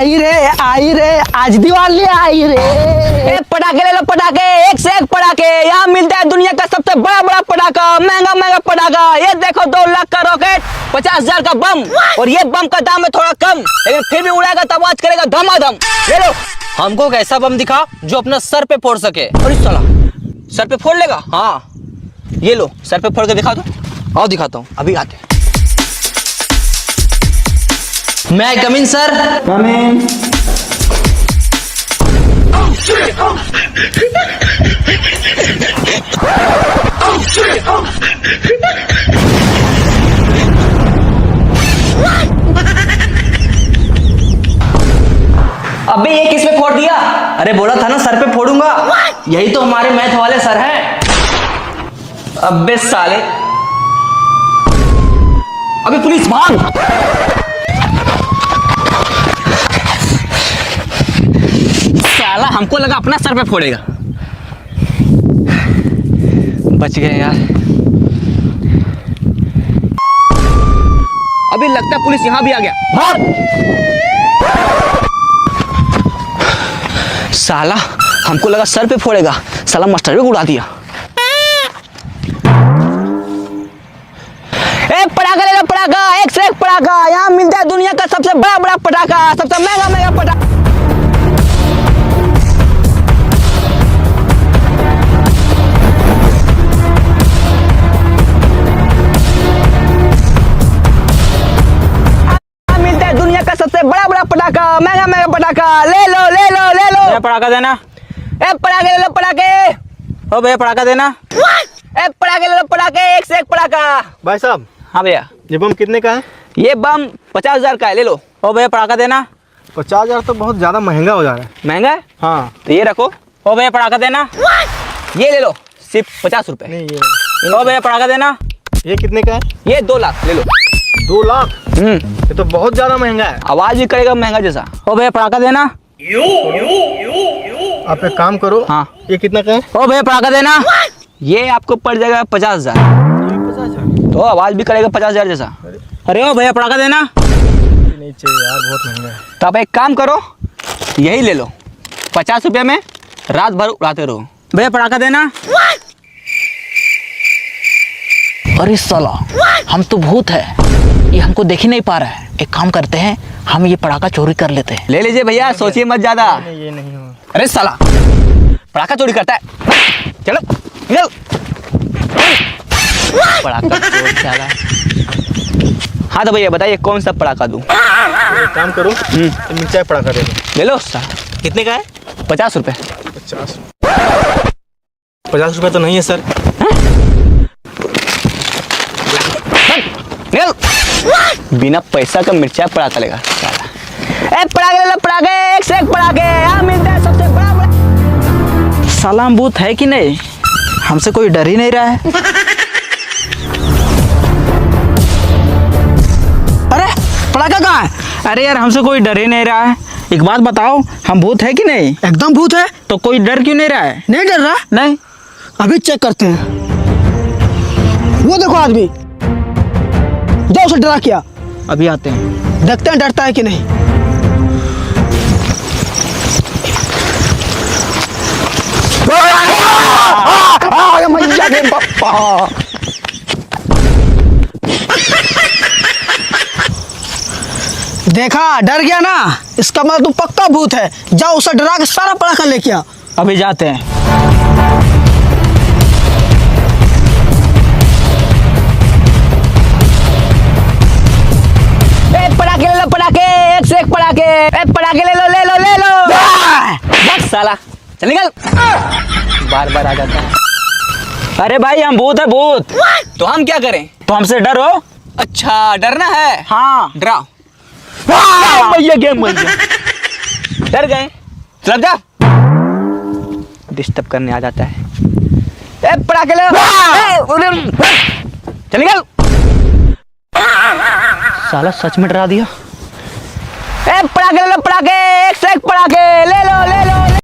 आई रे आज दिवाली आई रे। पटाखे ले लो, पटाखे एक से एक पटाखे। यहाँ मिलता है दुनिया का सबसे बड़ा बड़ा पटाखा, महंगा महंगा पटाखा। ये देखो 2 लाख का रॉकेट, 50,000 का बम। और ये बम का दाम है थोड़ा कम, लेकिन फिर भी उड़ाएगा तो आवाज करेगा धमाधम। ले लो। हमको एक ऐसा बम दिखा जो अपना सर पे फोड़ सके। अरे साला सर पे फोड़ लेगा? हाँ ये लो, सर पे फोड़ के दिखा दो। आओ दिखाता हूँ। अभी आते। मैं कम इन सर। अबे ये किस पे फोड़ दिया? अरे बोला था ना सर पे फोड़ूंगा। यही तो हमारे मैथ वाले सर हैं। अबे साले, अबे पुलिस भाग। साला हमको लगा अपना सर पे फोड़ेगा। बच गए यार। अभी लगता है पुलिस यहाँ भी आ गया। भाग। साला हमको लगा सर पे फोड़ेगा, साला मास्टर भी उड़ा दिया। पटाखा ले लो, पटाखा एक से एक पटाखा। यहाँ मिलता है दुनिया का सबसे बड़ा बड़ा पटाखा, सबसे महंगा महंगा पटाखा। मिलता है दुनिया का सबसे बड़ा बड़ा पटाखा, महंगा महंगा पटाखा। ले लो ले लो ले लो। पटाखा देना। पटाखे ले लो, पटाखे। ओ भैया पटाखा देना। पटाखे ले लो, पटाखे एक से एक पटाखा। भाई साहब हाँ भैया, ये बम कितने का है? ये बम 50,000 का है, ले लो। ओ भैया पटाखा देना। 50,000 तो बहुत ज्यादा महंगा हो जा रहा है। महंगा है हाँ तो ये रखो। ओ भैया पटाखा देना। ये ले लो, सिर्फ 50 रुपए। नहीं ये ओ भैया पटाखा देना। ये कितने का है? ये 2 लाख, ले लो। 2 लाख? ये तो बहुत ज्यादा महंगा है। आवाज भी करेगा महंगा जैसा। ओ भैया पटाखा देना। आप एक काम करो। हाँ। ये कितना का है? ओ भैया पटाखा देना। ये आपको पड़ जाएगा 50,000। 50,000? तो आवाज भी करेगा 50,000 जैसा। अरे ओ भैया पटाखा देना। नहीं चाहिए यार, बहुत महंगा है। तो आप एक काम करो, यही ले लो। 50 रुपये में रात भर उड़ाते रहो। भैया पटाखा देना। अरे साला हम तो भूत है, ये हमको देख ही नहीं पा रहा है। एक काम करते हैं, हम ये पटाखा चोरी कर लेते हैं। ले लीजिए भैया, सोचिए मत ज्यादा। नहीं ये नहीं हो। अरे साला पटाखा चोरी करता है। चलो चलो। पटाखा चोर साला। हाँ तो भैया बताइए कौन सा पटाखा दूं? एक काम करो, मिर्चाई पटाखा दे दो। ले लो साला। कितने का है? 50 रुपए। 50 रुपए तो नहीं है सर। बिना पैसा का मिर्चा पटाखा लेगा साला। पटाखे ले लो, पटाखे एक से एक पटाखे। यहाँ मिलता है सबसे बड़ा बड़ा। साला हम भूत है कि नहीं? हमसे कोई डर ही नहीं रहा है। अरे पटाखा कहाँ है? अरे यार हमसे कोई डर ही नहीं रहा है। एक बात बताओ, हम भूत है कि नहीं? एकदम भूत है। तो कोई डर क्यों नहीं रहा है? नहीं डर रहा? नहीं। अभी चेक करते हैं। वो देखो आदमी, जाओ उसे डरा किया। अभी आते हैं, देखते हैं डरता है कि नहीं। मैया के पप्पा। देखा डर गया ना, इसका मतलब तू पक्का भूत है। जाओ उसे डरा के सारा पटाखा लेके आ। अभी जाते हैं। पटाखे ले लो, पटाखे एक से एक पटाखे। पटाखे ले लो ले लो ले लो। बस साला चल निकल। बार बार आ जाता है। अरे भाई हम भूत है, भूत। तो हम क्या करें? तो हमसे डरो। अच्छा डरना है? हाँ। डराओ। भैया गेम बन गया। डर गए? चल जा। डिस्टर्ब करने आ जाता है। पटाखे ले लो। चल निकल। साला सच में डरा दिया। पटाखे ले लो, पटाखे एक से एक पटाखे। ले लो ले लो।